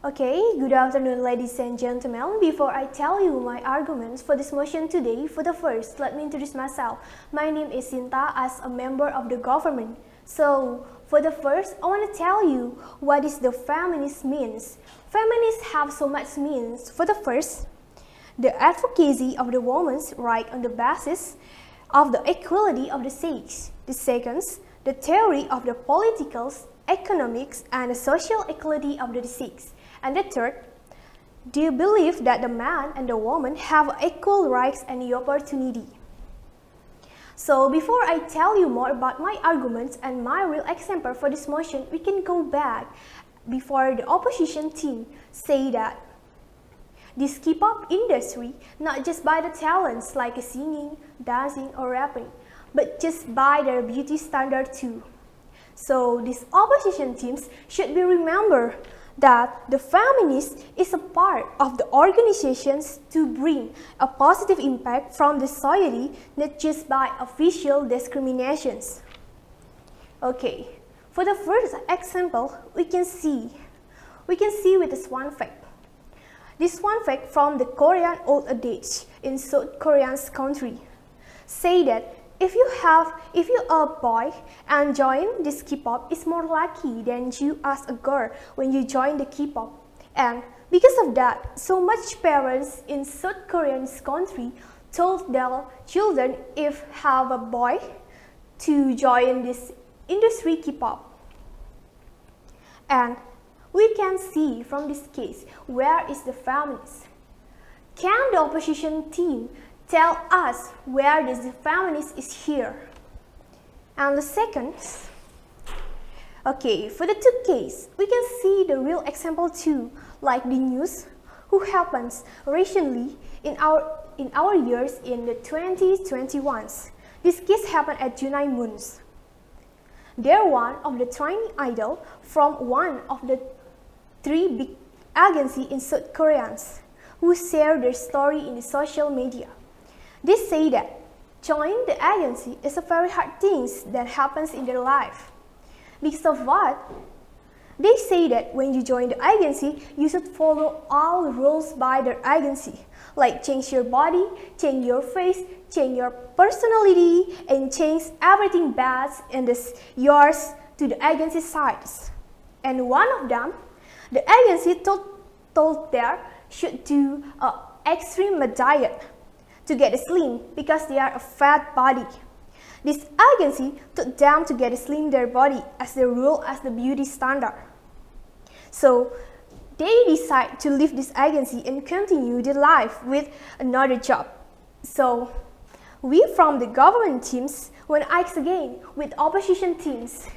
Okay, good afternoon ladies and gentlemen. Before I tell you my arguments for this motion today, for the first, let me introduce myself. My name is Sinta as a member of the government. So, for the first, I want to tell you what is the feminist means. Feminists have so much means. For the first, the advocacy of the woman's right on the basis of the equality of the sex. The second, the theory of the political, economics, and the social equality of the sex. And the third, do you believe that the man and the woman have equal rights and opportunity? So before I tell you more about my arguments and my real example for this motion, we can go back before the opposition team say that this K-pop industry, not just by the talents like singing, dancing, or rapping, but just by their beauty standard too. So these opposition teams should be remembered that the feminist is a part of the organizations to bring a positive impact from the society, not just by official discriminations. Okay, for the first example, we can see with this one fact. This one fact from the Korean old adage in South Korean's country say that if you are a boy and join this K-pop, it's more lucky than you as a girl when you join the K-pop. And because of that, so much parents in South Korean's country told their children if have a boy to join this industry K-pop. And we can see from this case, where is the feminist? Can the opposition team tell us where the feminist is here? And the second, okay, for the two cases, we can see the real example too, like the news who happens recently in our years in the 2021s. This case happened at Junai Moons. They're one of the training idol from one of the 3 big agencies in South Koreans who share their story in the social media. They say that joining the agency is a very hard thing that happens in their life. Because of what? They say that when you join the agency, you should follow all rules by their agency, like change your body, change your face, change your personality, and change everything bad and yours to the agency sides. And one of them, the agency told there should do an extreme diet to get slim because they are a fat body. This agency told them to get slim their body as the rule as the beauty standard. So they decide to leave this agency and continue their life with another job. So we from the government teams want to ask again with opposition teams,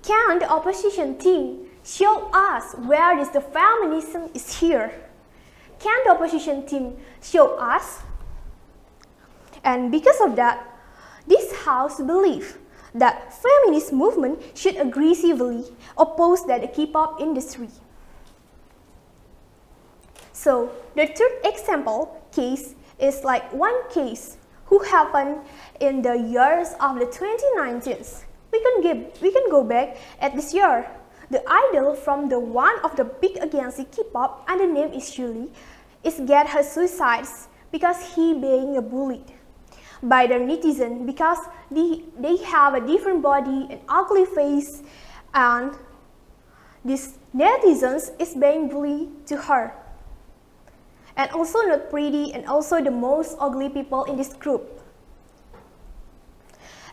can the opposition team show us where the feminism is here? Can the opposition team show us? And because of that, this house believes that feminist movement should aggressively oppose the K-pop industry. So the third example case is like one case who happened in the years of the 2019s. We can go back at this year. The idol from the one of the big agency K-pop, and the name is Julie, is get her suicides because he being bullied by the netizen because they have a different body and ugly face, and this netizens is being bullied to her. And also not pretty, and also the most ugly people in this group.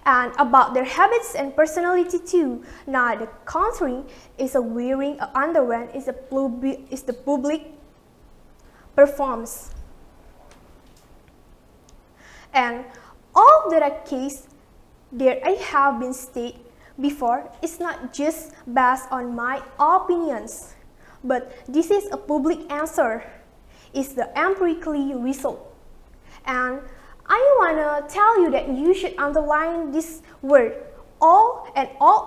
And about their habits and personality too. Now the country is wearing an underwear is the public performs. And all the case that I have been stated before is not just based on my opinions, but this is a public answer. It's the empirically result. And I wanna tell you that you should underline this word. All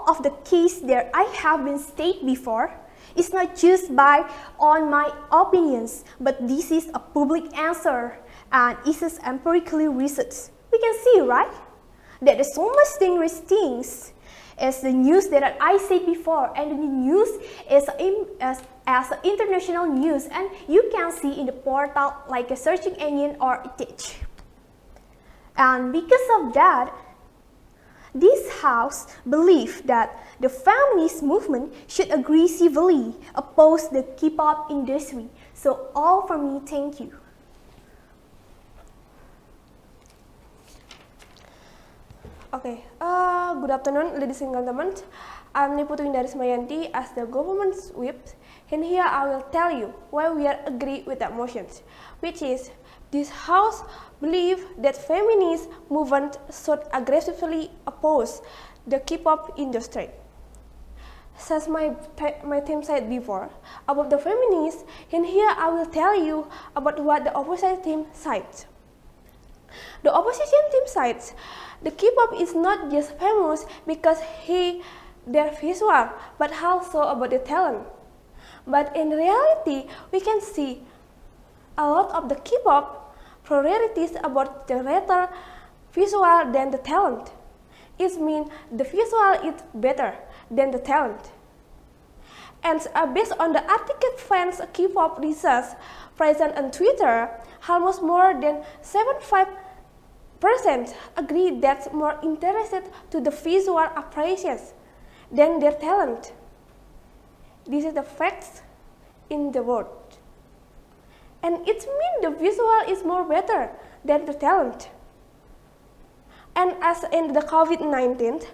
of the case that I have been stated before is not just on my opinions, but this is a public answer and it is empirically researched. We can see, right, that there's so much dangerous things As the news that I said before, and the news is as international news, and you can see in the portal like a searching engine or teach. And because of that, this house believes that the feminist movement should aggressively oppose the K-pop industry. So all from me, thank you. Okay, good afternoon, ladies and gentlemen. I'm Putu Indah Rismayanti as the government's whip, and here I will tell you why we are agree with that motion, which is this house believe that feminist movement should aggressively oppose the K-pop industry. As my team said before about the feminists, and here I will tell you about what the opposition team cites. The opposition team cites the K-pop is not just famous because their visual, but also about the talent. But in reality, we can see a lot of the K-pop priorities about the rather visual than the talent. It means the visual is better than the talent. And based on the article fans K-pop research present on Twitter, almost more than 75% agree that more interested to the visual appreciations than their talent. This is the facts in the world. And it means the visual is more better than the talent. And as in the COVID-19,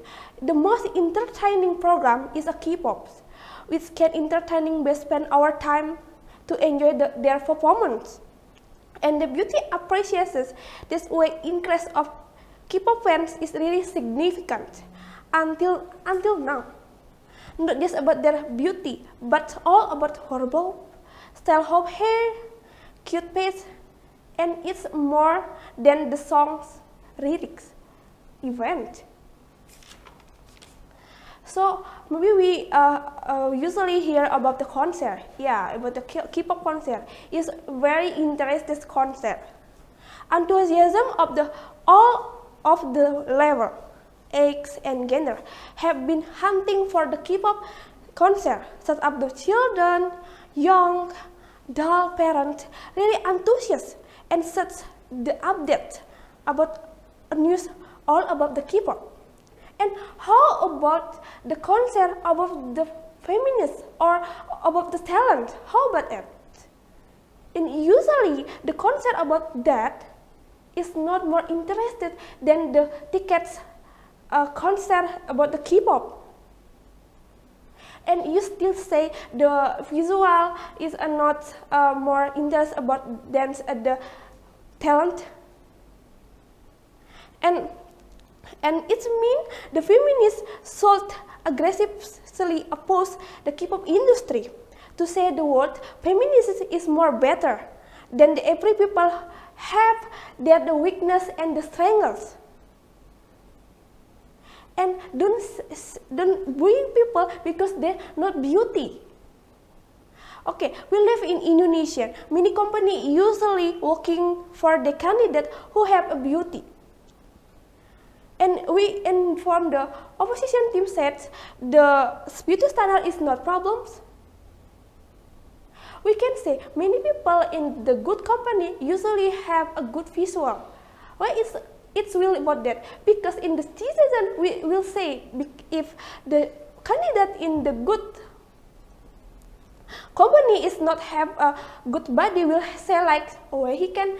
the most entertaining program is a K-pop, which can entertaining by spend our time to enjoy their performance. And the beauty appreciations this way increase of K-pop fans is really significant until now. Not just about their beauty, but all about horrible style of hair, cute face, and it's more than the song's lyrics event. So maybe we usually hear about the concert. Yeah, about the K-pop concert. It's very interesting concert. Enthusiasm of all of the level, age and gender have been hunting for the K-pop concert. Such as the children, young, adult parents, really enthusiastic and such the update about news all about the K-pop. And how about the concern about the feminists or about the talent? How about it? And usually the concern about that is not more interested than the tickets concern about the K-pop. And you still say the visual is not more interested about than the talent. And it means the feminists should aggressively oppose the K-pop industry. To say the word feminism is more better than the every people have the weakness and the strengths. And don't bully people because they're not beauty. Okay, we live in Indonesia. Many companies usually working for the candidate who have a beauty. And we inform the opposition team said the beauty standard is not problems. We can say many people in the good company usually have a good visual. Why it's really about that? Because in the citizen we will say if the candidate in the good company is not have a good body, will say like why he can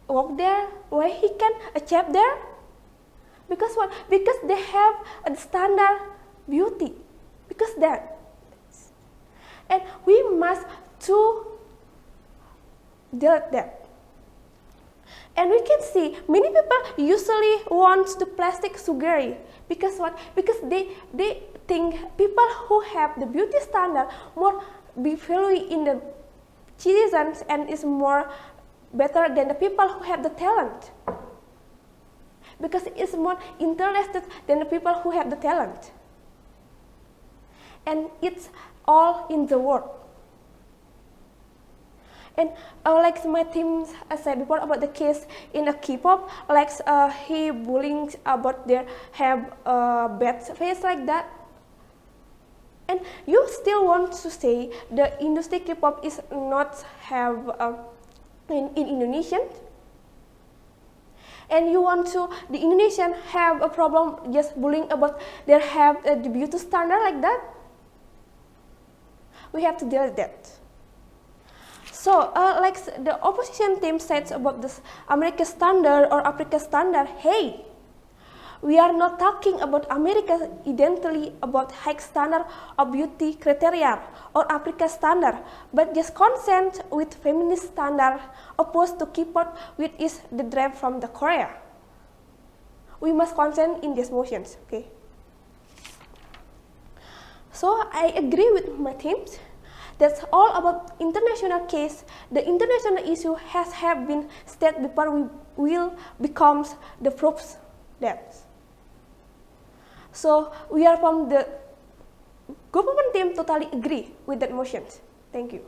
work there, why he can achieve there. Because what? Because they have a standard beauty. Because that. And we must to delete that. And we can see many people usually want the plastic surgery. Because what? Because they think people who have the beauty standard more be valued in the citizens and is more better than the people who have the talent. Because it's more interested than the people who have the talent. And it's all in the world. And like my team said before about the case in a K-pop, like he bullying about their have bad face like that. And you still want to say the industry K-pop is not have in Indonesian, and you want to the Indonesian have a problem just bullying about their have the beauty standard like that. We have to deal with that. So, like the opposition team said about this American standard or Africa standard, hey, we are not talking about America identically about high standard of beauty criteria or Africa standard, but just consent with feminist standard opposed to K-pop which is the drive from the Korea. We must consent in these motions, okay? So I agree with my teams. That's all about international case. The international issue has have been stated before we will becomes the proofs that. So we are from the government team totally agree with that motion. Thank you.